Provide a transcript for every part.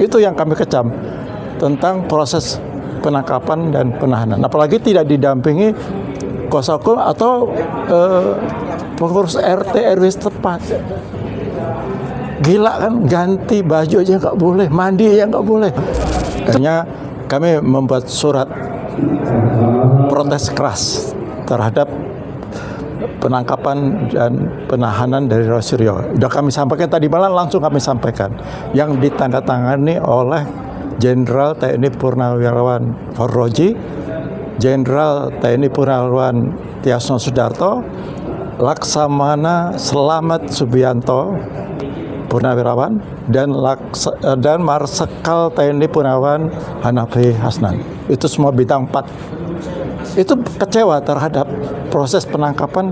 Itu yang kami kecam tentang proses penangkapan dan penahanan. Apalagi tidak didampingi kuasa hukum atau pengurus RT RW setempat. Gila kan, ganti baju aja nggak boleh, mandi aja nggak boleh. Akhirnya kami membuat surat protes keras terhadap penangkapan dan penahanan dari Roy Suryo. Sudah kami sampaikan tadi malam, langsung kami sampaikan, yang ditandatangani oleh Jenderal TNI Purnawirawan Farroji, Jenderal TNI Purnawirawan Tiasno Sudarto, Laksamana Selamat Subianto Purnawirawan, dan Marsikal TNI Purnawirawan Hanafi Hasnan. Itu semua bintang 4. Itu kecewa terhadap proses penangkapan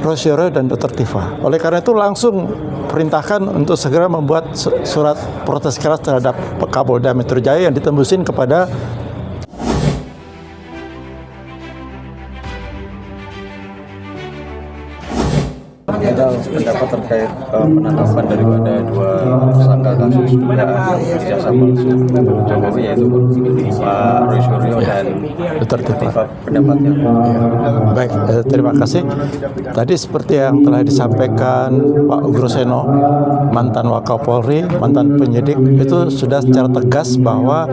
Roy Suryo dan Dr. Tifa. Oleh karena itu langsung perintahkan untuk segera membuat surat protes keras terhadap Kapolda Metro Jaya yang ditembusin kepada ada pendapat terkait penangkapan daripada 2 tersangka kasus dugaan ijazah palsu Jokowi, yaitu Pak Roy Suryo dan Dr. Tifa. Pendapatnya. Baik, terima kasih. Tadi seperti yang telah disampaikan Pak Ugroseno, mantan Wakapolri, mantan penyidik, itu sudah secara tegas bahwa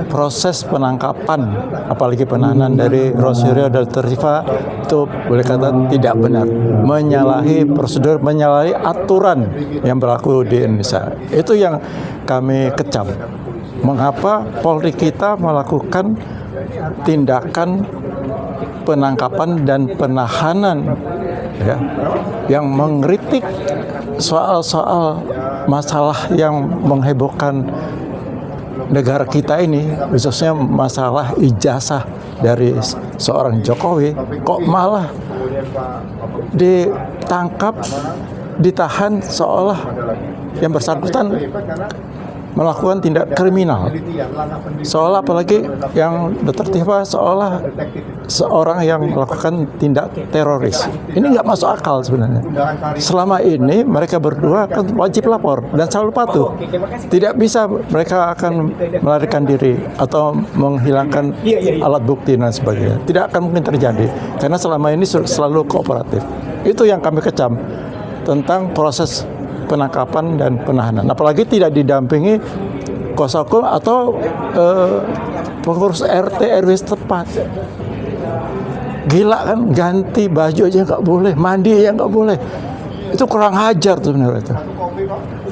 proses penangkapan, apalagi penahanan dari Roy Suryo dan Dr. Tifa, itu boleh kata tidak benar, menyalahi prosedur, menyalahi aturan yang berlaku di Indonesia. Itu yang kami kecam. Mengapa Polri kita melakukan tindakan penangkapan dan penahanan ya, yang mengkritik soal-soal masalah yang menghebohkan negara kita ini, khususnya masalah ijazah dari seorang Jokowi, kok malah ditangkap, ditahan seolah yang bersangkutan melakukan tindak kriminal. Seolah apalagi yang Dr. Tifa seolah seorang yang melakukan tindak teroris. Ini nggak masuk akal sebenarnya. Selama ini mereka berdua kan wajib lapor dan selalu patuh. Tidak bisa mereka akan melarikan diri atau menghilangkan alat bukti dan sebagainya. Tidak akan mungkin terjadi karena selama ini selalu kooperatif. Itu yang kami kecam tentang proses penangkapan dan penahanan. Apalagi tidak didampingi kuasa hukum atau pengurus RT RW setempat. Gila kan, ganti baju aja nggak boleh, mandi aja nggak boleh. Itu kurang ajar tuh sebenarnya itu.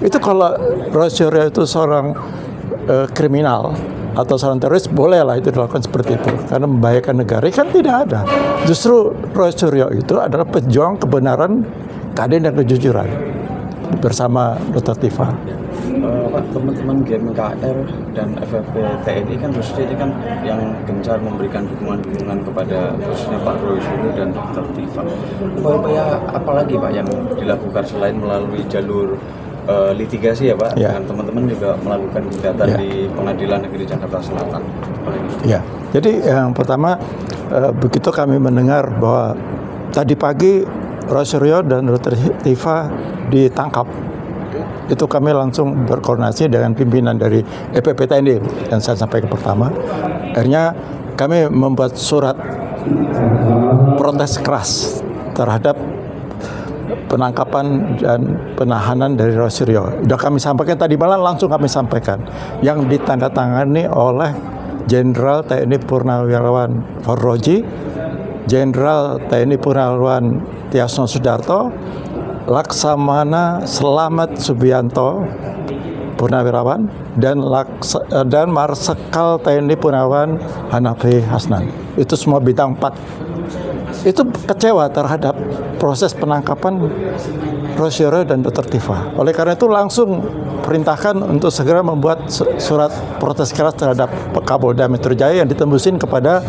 Itu kalau Roy Suryo itu seorang kriminal atau seorang teroris, bolehlah itu dilakukan seperti itu karena membahayakan negara. Kan tidak ada. Justru Roy Suryo itu adalah pejuang kebenaran, keadilan dan kejujuran bersama Dr. Tifa. Teman-teman GMKR dan FFP TNI kan khususnya ini kan yang gencar memberikan dukungan kepada khususnya Pak Roy Suryo dan Dr. Tifa. Upaya apa lagi Pak yang dilakukan selain melalui jalur litigasi ya Pak? Ya. Dengan teman-teman juga melakukan gugatan di Pengadilan Negeri Jakarta Selatan. Ya, jadi yang pertama begitu kami mendengar bahwa tadi pagi Roy Suryo dan Dr. Tifa ditangkap, itu kami langsung berkoordinasi dengan pimpinan dari EPP TNI yang saya sampaikan pertama. Akhirnya kami membuat surat protes keras terhadap penangkapan dan penahanan dari Roy Suryo. Sudah kami sampaikan tadi malam, langsung kami sampaikan, yang ditandatangani oleh Jenderal TNI Purnawirawan Farroji, Jenderal TNI Purnawirawan Tiasno Sudarto, Laksamana Selamat Subianto Purnawirawan, dan Marsikal TNI Purnawirawan Hanafi Hasnan. Itu semua bintang 4. Itu kecewa terhadap proses penangkapan Roy Suryo dan Dr. Tifa. Oleh karena itu langsung perintahkan untuk segera membuat surat protes keras terhadap Kapolda Metro Jaya yang ditembusin kepada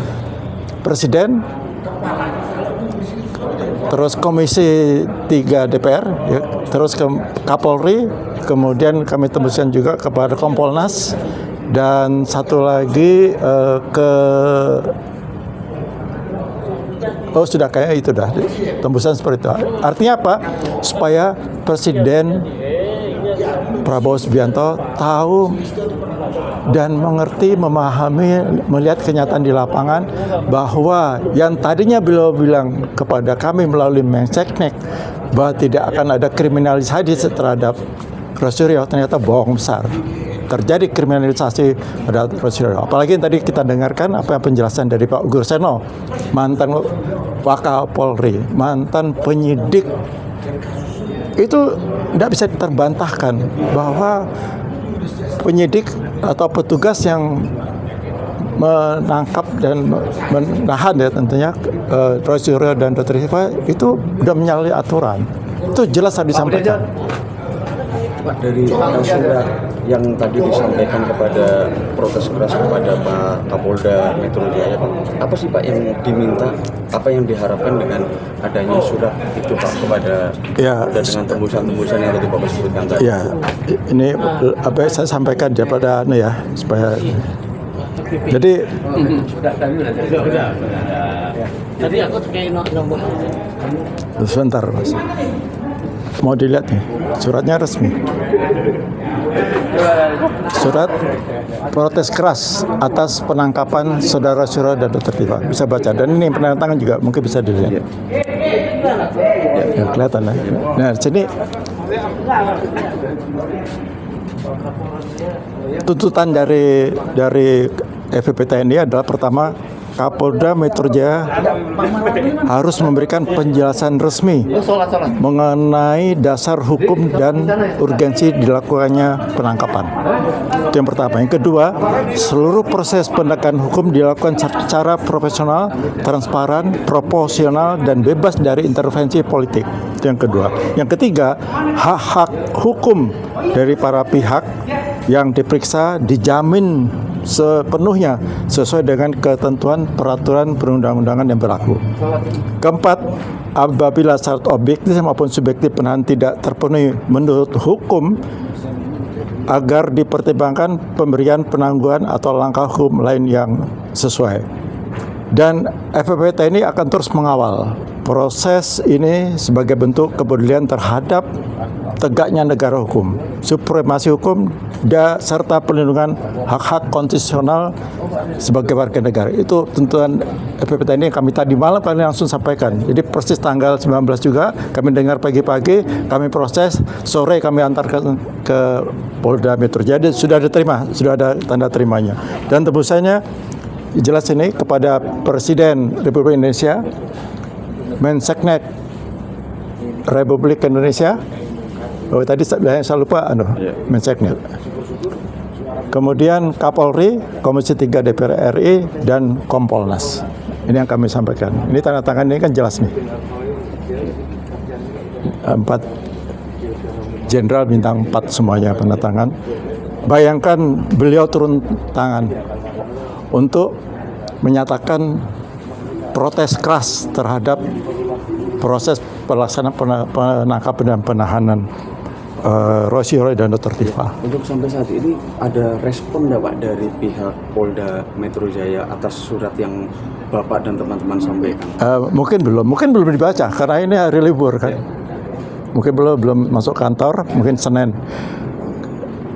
Presiden, terus Komisi 3 DPR, ya, terus ke Kapolri, kemudian kami tembuskan juga kepada Kompolnas, dan satu lagi sudah kayak itu dah tembusan seperti itu. Artinya apa? Supaya Presiden Prabowo Subianto tahu dan mengerti, memahami, melihat kenyataan di lapangan bahwa yang tadinya beliau bilang kepada kami melalui Menseknek bahwa tidak akan ada kriminalisasi terhadap Rosario, ternyata bohong besar. Terjadi kriminalisasi pada Rosario. Apalagi yang tadi kita dengarkan apa yang penjelasan dari Pak Groseno, mantan Wakapolri, mantan penyidik, itu tidak bisa terbantahkan bahwa penyidik atau petugas yang menangkap dan menahan ya tentunya Rosario dan Dr. Siva itu sudah menyalahi aturan. Itu jelas tadi disampaikan. Pak, dari surat yang tadi disampaikan kepada protes keras kepada Pak Kapolda Metro Jaya, Pak, apa sih Pak yang diminta, apa yang diharapkan dengan adanya surat itu Pak kepada Ya, dan dengan tembusan-tembusan yang tadi Bapak sebutkan tadi? ya, ini apa yang saya sampaikan daripada supaya jadi Tadi aku kayak nomor. sebentar Mas. Mau dilihat nih, suratnya resmi. Surat protes keras atas penangkapan Saudara Rosario dan Dr. Siva. Bisa baca, dan ini penandatangan juga mungkin bisa dilihat. Ya, kelihatan ya. Nah, sini tuntutan dari FVP TNI adalah pertama, Kapolda Metro Jaya harus memberikan penjelasan resmi mengenai dasar hukum dan urgensi dilakukannya penangkapan. Itu yang pertama. Yang kedua, seluruh proses penegakan hukum dilakukan secara profesional, transparan, proporsional, dan bebas dari intervensi politik. Itu yang kedua. Yang ketiga, hak-hak hukum dari para pihak yang diperiksa dijamin sepenuhnya sesuai dengan ketentuan peraturan perundang-undangan yang berlaku. Keempat, apabila syarat objektif maupun subjektif penahanan tidak terpenuhi menurut hukum, agar dipertimbangkan pemberian penangguhan atau langkah hukum lain yang sesuai. Dan FVP TNI akan terus mengawal proses ini sebagai bentuk kepedulian terhadap tegaknya negara hukum, supremasi hukum, serta perlindungan hak-hak konstitusional sebagai warga negara. Itu tuntutan FVP TNI yang kami tadi malam kami langsung sampaikan. Jadi persis tanggal 19 juga kami dengar pagi-pagi, kami proses, sore kami antarkan ke Polda Metro Jaya. Sudah diterima, sudah ada tanda terimanya. Dan tembusannya jelas ini kepada Presiden Republik Indonesia, Menseknek Republik Indonesia. Oh, tadi saya lupa Menseknek. Kemudian Kapolri, Komisi 3 DPR RI, dan Kompolnas. Ini yang kami sampaikan. Ini tanda tangan ini kan jelas nih. 4 jenderal bintang 4 semuanya tanda tangan. Bayangkan beliau turun tangan untuk menyatakan protes keras terhadap proses pelaksanaan penangkapan dan penahanan Rosario dan Dr. Siva. Untuk sampai saat ini ada respon nggak Pak dari pihak Polda Metro Jaya atas surat yang Bapak dan teman-teman sampaikan? Mungkin belum dibaca karena ini hari libur kan. Mungkin belum masuk kantor, mungkin Senin.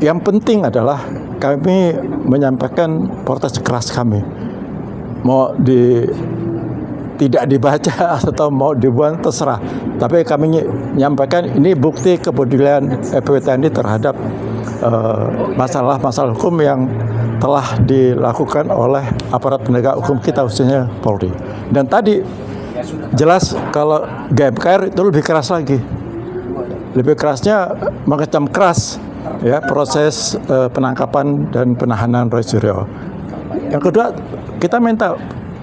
Yang penting adalah kami menyampaikan protes keras kami. Mau tidak dibaca atau mau dibuang terserah. Tapi kami menyampaikan ini bukti kepedulian FVP TNI terhadap masalah-masalah hukum yang telah dilakukan oleh aparat penegak hukum kita, khususnya Polri. Dan tadi jelas kalau GMKR itu lebih keras lagi. Lebih kerasnya mengecam keras ya proses penangkapan dan penahanan Rosario. Yang kedua, kita minta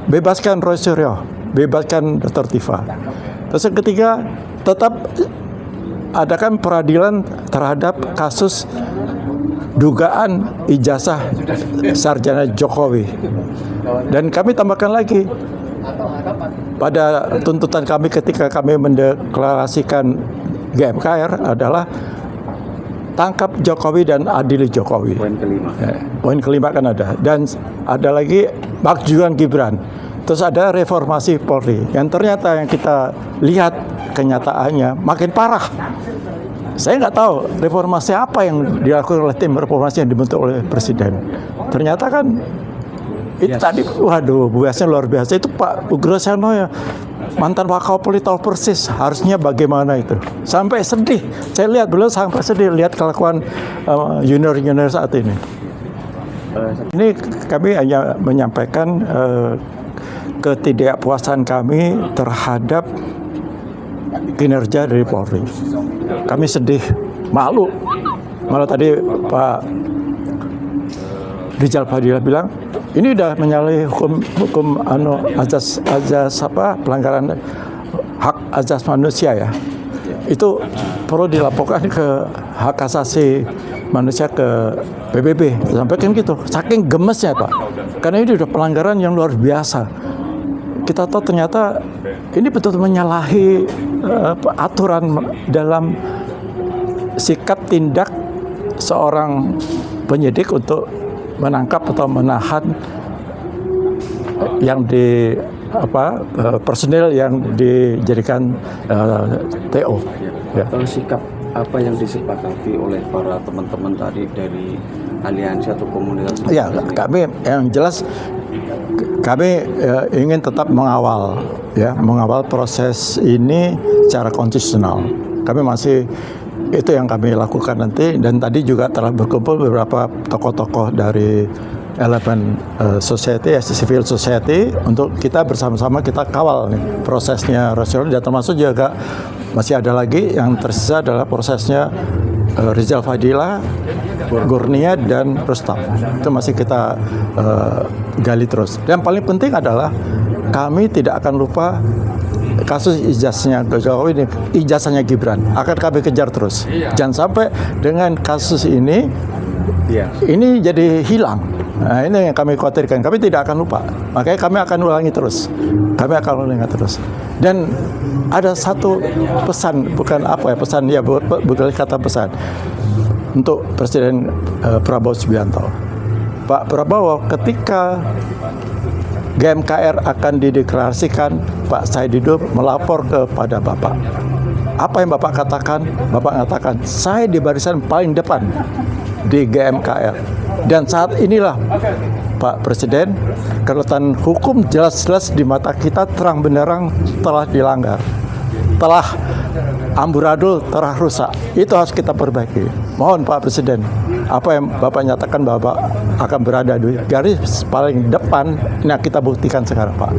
bebaskan Rosario, bebaskan Dr. Siva. Terus yang ketiga, tetap adakan peradilan terhadap kasus dugaan ijazah sarjana Jokowi. Dan kami tambahkan lagi pada tuntutan kami ketika kami mendeklarasikan GMKR adalah tangkap Jokowi dan adili Jokowi. Poin kelima. Poin kelima kan ada. Dan ada lagi majukan Gibran. Terus ada reformasi Polri. Yang ternyata yang kita lihat kenyataannya makin parah. Saya nggak tahu reformasi apa yang dilakukan oleh tim reformasi yang dibentuk oleh Presiden. Ternyata kan itu tadi, waduh, biasanya luar biasa. Itu Pak Ugroseno ya, mantan Wakapolri tahu persis harusnya bagaimana itu. Sampai sedih. Saya lihat beliau sampai sedih lihat kelakuan junior-junior saat ini. Ini kami hanya menyampaikan ketidakpuasan kami terhadap kinerja dari Polri. Kami sedih, malu. Malah tadi Pak Rizal Fadila bilang, ini udah menyalahi hukum azas pelanggaran hak asasi manusia ya. Itu perlu dilaporkan ke hak asasi manusia ke PBB. Sampaikan gitu. Saking gemesnya Pak. Karena ini udah pelanggaran yang luar biasa. Kita tahu ternyata ini betul-betul menyalahi aturan dalam sikap tindak seorang penyidik untuk menangkap atau menahan yang personil yang dijadikan TO. Ya. Sikap apa yang disepakati oleh para teman-teman tadi dari aliansi atau komunitas? Ya, kami yang jelas kami ingin tetap mengawal proses ini secara konstitusional. Kami masih itu yang kami lakukan nanti, dan tadi juga telah berkumpul beberapa tokoh-tokoh dari elemen society, civil society, untuk kita bersama-sama kita kawal nih prosesnya rasional, dan termasuk juga masih ada lagi yang tersisa adalah prosesnya Rizal Fadila, Gurnia, dan Rustam. Itu masih kita gali terus. Dan paling penting adalah kami tidak akan lupa kasus ijazahnya Jokowi ini, ijazahnya Gibran akan kami kejar terus. Jangan sampai dengan kasus ini jadi hilang. Nah, ini yang kami khawatirkan. Kami tidak akan lupa. Makanya kami akan ulangi terus. Dan ada satu pesan, bukan pesan ya, bukan kata pesan untuk Presiden Prabowo Subianto. Pak Prabowo, ketika GMKR akan dideklarasikan, Pak Said Didu melapor kepada Bapak. Apa yang Bapak katakan? Bapak katakan, saya di barisan paling depan di GMKR. Dan saat inilah Pak Presiden, kedaulatan hukum jelas-jelas di mata kita terang benderang telah dilanggar. Telah amburadul, telah rusak. Itu harus kita perbaiki. Mohon Pak Presiden, apa yang Bapak nyatakan Bapak akan berada di garis paling depan, nah kita buktikan sekarang Pak.